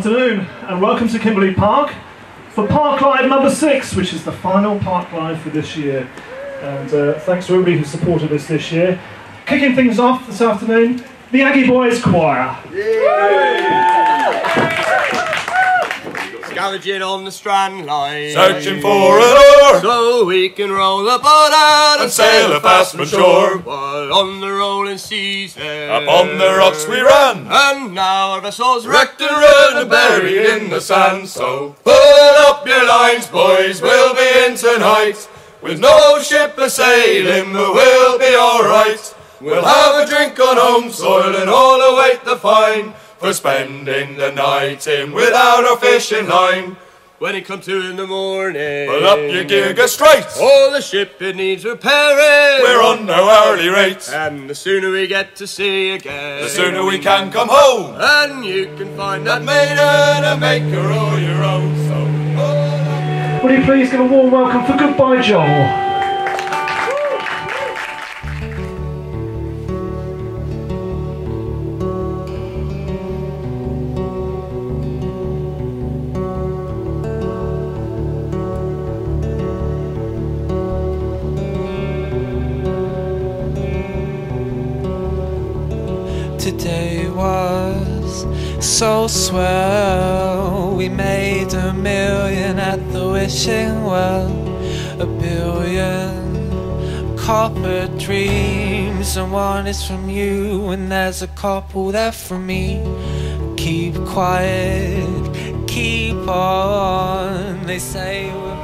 afternoon and welcome to Kimberley Park for Parklive number 6, which is the final Parklive for this year. And thanks to everybody who supported us this year. Kicking things off this afternoon, the Aggie Boys Choir. Scavenging on the strand line, searching for an oar, so we can roll the boat out and sail a fast from shore. While on the rolling seas upon the rocks we ran, and now our vessel's wrecked and ruined and buried in the sand. So pull up your lines, boys, we'll be in tonight. With no ship a-sailing, but we'll be alright. We'll have a drink on home soil and all await the fine for spending the night in without our fishing line. When it comes 2 in the morning, pull up your gear, get straight. All the ship it needs repairing. We're on no hourly rate, and the sooner we get to sea again, the sooner we can come home. And you can find that maiden and make her all your own. So will you please give a warm welcome for Goodbye Joel? Today was so swell. We made $1 million at the wishing well. 1 billion copper dreams, and one is from you, and there's a couple there from me. Keep quiet, keep on. They say we're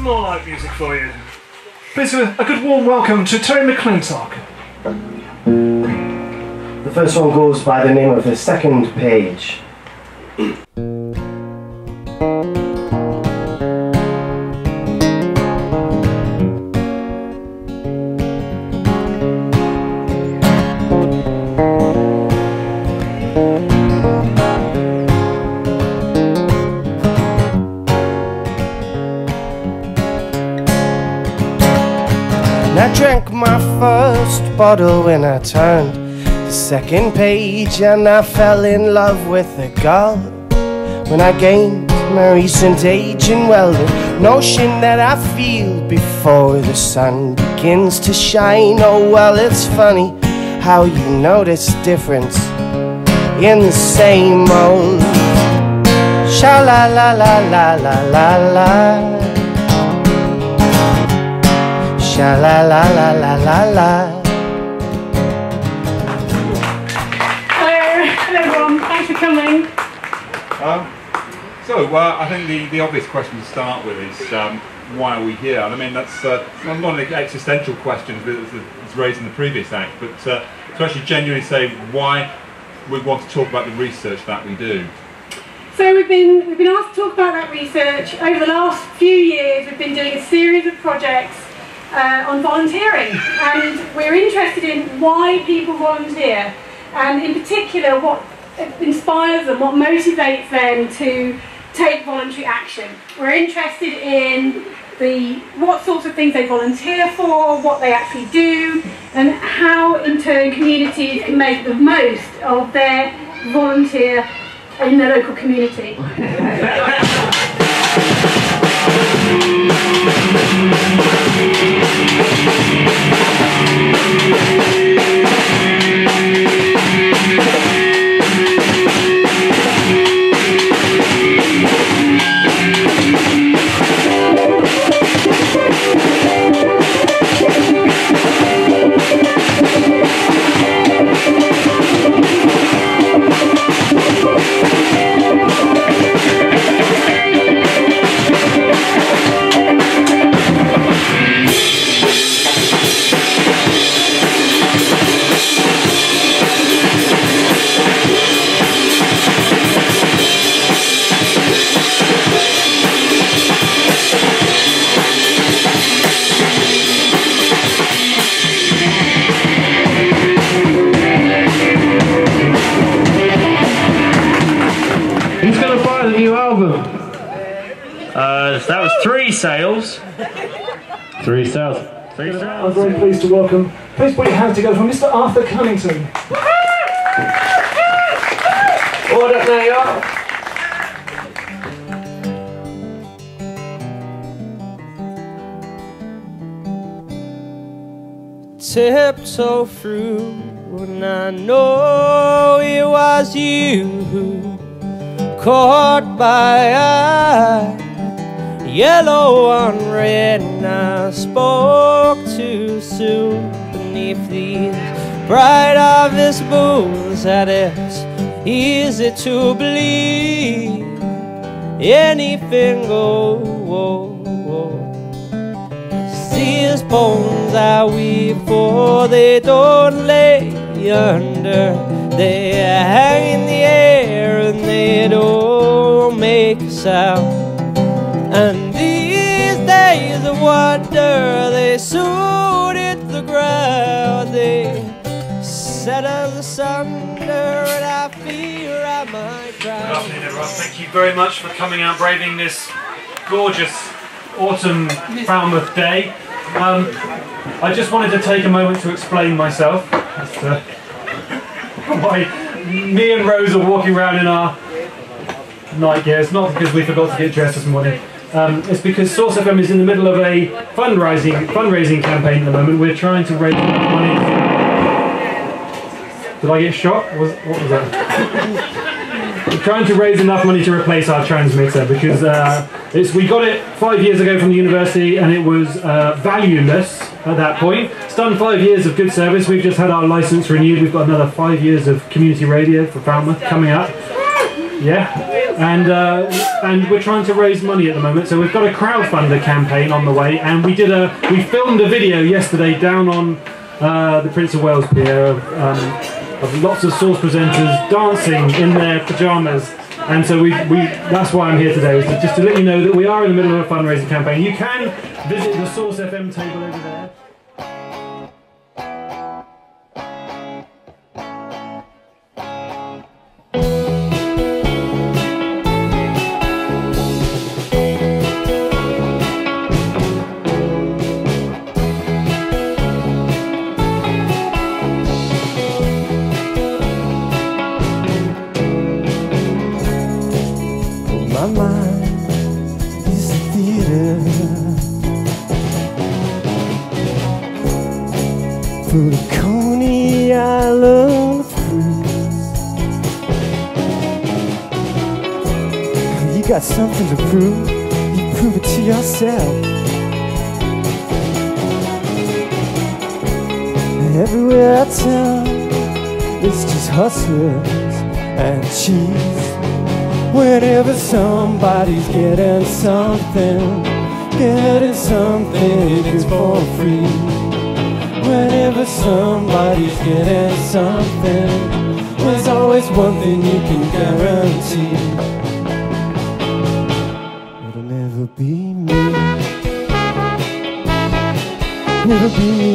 more live music for you. Please a good warm welcome to Terry McClintock. The first one goes by the name of The Second Page. I drank my first bottle when I turned the second page, and I fell in love with a girl when I gained my recent age. And well, the notion that I feel before the sun begins to shine, oh well, it's funny how you notice difference in the same old sha-la-la-la-la-la-la-la, sha-la-la-la-la-la-la. Hello everyone, thanks for coming. I think the obvious question to start with is why are we here? And I mean, that's one of the existential questions that was raised in the previous act, but to actually genuinely say why we want to talk about the research that we do. So we've been asked to talk about that research. Over the last few years we've been doing a series of projects on volunteering, and we're interested in why people volunteer, and in particular what inspires them, what motivates them to take voluntary action. We're interested in what sorts of things they volunteer for, what they actually do, and how in turn communities can make the most of their volunteer in their local community. sales. That was 3 sales. 3 sales. 3 sales. I'm very pleased to welcome, please put your hands together for Mr. Arthur Cunnington. What up, Mayor? Tiptoe through, and I know it was you who caught my eye. Yellow on red, and I spoke too soon beneath these bright harvest moons. That it's easy to believe anything goes. These bones I weave, for they don't lay under. They hang in the air and they don't make a sound. And these days of wonder, they soon hit the ground. They set us asunder, and I fear I might drown. Good afternoon, everyone. Thank you very much for coming out braving this gorgeous autumn Falmouth day. I just wanted to take a moment to explain myself as to why me and Rose are walking around in our night gear. It's not because we forgot to get dressed this morning. It's because Source FM is in the middle of a fundraising campaign at the moment. We're trying to raise enough money. Did I get shot? What was that? We're trying to raise enough money to replace our transmitter because we got it 5 years ago from the university and it was valueless at that point. It's done 5 years of good service. We've just had our licence renewed. We've got another 5 years of community radio for Falmouth coming up. Yeah, and we're trying to raise money at the moment. So we've got a crowdfunder campaign on the way, and we filmed a video yesterday down on the Prince of Wales Pier of lots of Source presenters dancing in their pyjamas. And so that's why I'm here today, is just to let you know that we are in the middle of a fundraising campaign. You can visit the Source FM table over there. My mind is a theater full of Coney Island fruits. You got something to prove, you prove it to yourself. Everywhere I turn, it's just hustlers and cheese. Whenever somebody's getting something, it's for free. Whenever somebody's getting something, there's always one thing you can guarantee. It'll never be me. Never be me.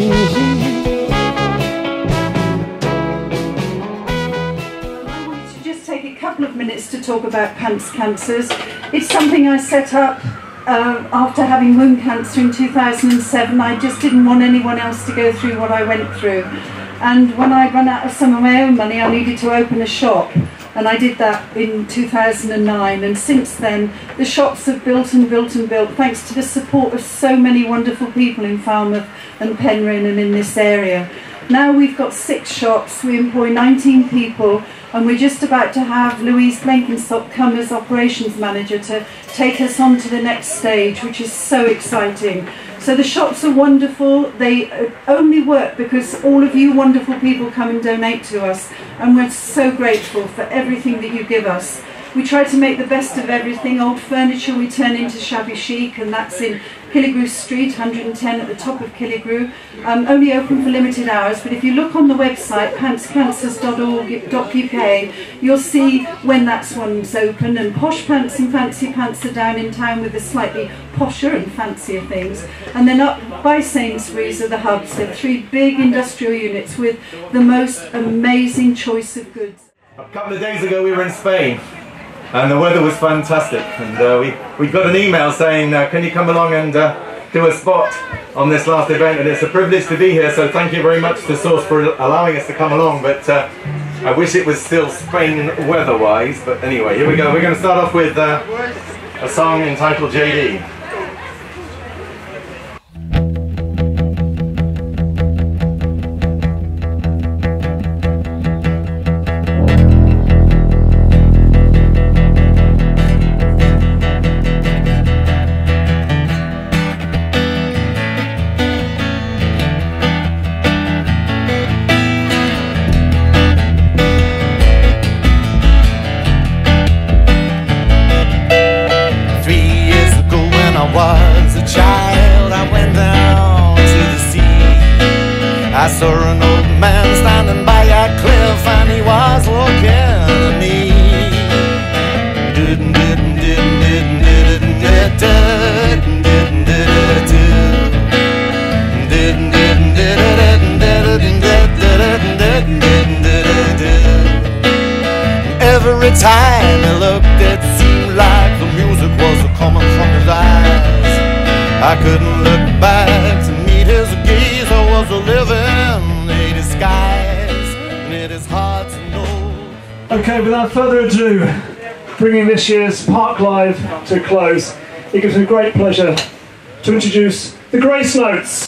Of minutes to talk about pants cancers. It's something I set up after having womb cancer in 2007. I just didn't want anyone else to go through what I went through, and when I ran out of some of my own money, I needed to open a shop, and I did that in 2009. And since then the shops have built and built and built, thanks to the support of so many wonderful people in Falmouth and Penryn and in this area. Now we've got 6 shops, we employ 19 people, and we're just about to have Louise Blenkinsop come as operations manager to take us on to the next stage, which is so exciting. So the shops are wonderful. They only work because all of you wonderful people come and donate to us, and we're so grateful for everything that you give us. We try to make the best of everything. Old furniture we turn into shabby chic, and that's in Killigrew Street, 110 at the top of Killigrew. Only open for limited hours, but if you look on the website, pantscancers.org.uk, you'll see when that's one's open. And Posh Pants and Fancy Pants are down in town with the slightly posher and fancier things. And then up by Sainsbury's are the hubs. They're 3 big industrial units with the most amazing choice of goods. A couple of days ago we were in Spain, and the weather was fantastic. And we got an email saying, can you come along and do a spot on this last event? And it's a privilege to be here, so thank you very much to Source for allowing us to come along. But I wish it was still Spain weather-wise. But anyway, here we go. We're going to start off with a song entitled JD. I saw an old man standing by a cliff and he was looking at me. Every time he looked, it seemed like the music was coming from his eyes. I couldn't look back to meet his gaze. I was living in disguise, and it is hard to know. Okay, without further ado, bringing this year's Parklive to a close, it gives me great pleasure to introduce the Grace Notes.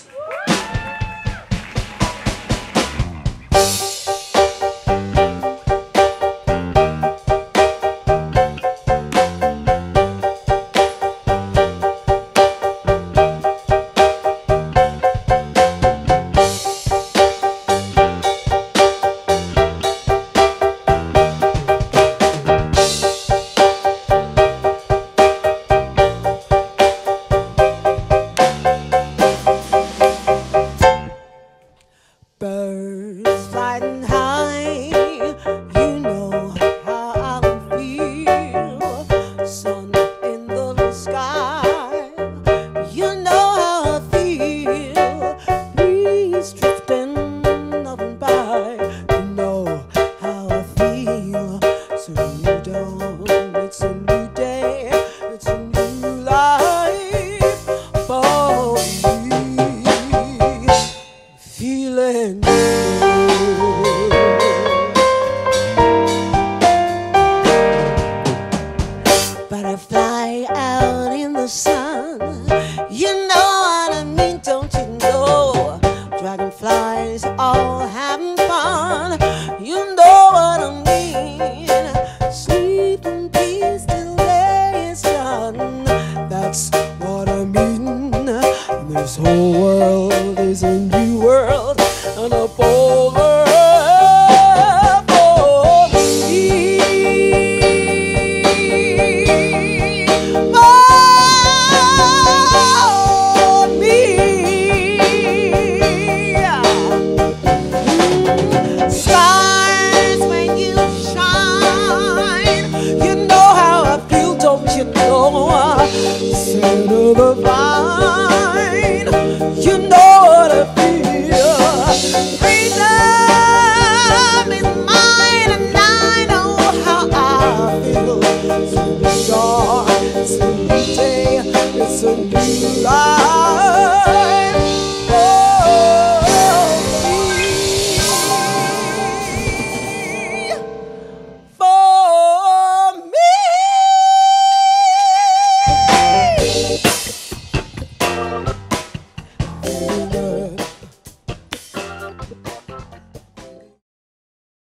The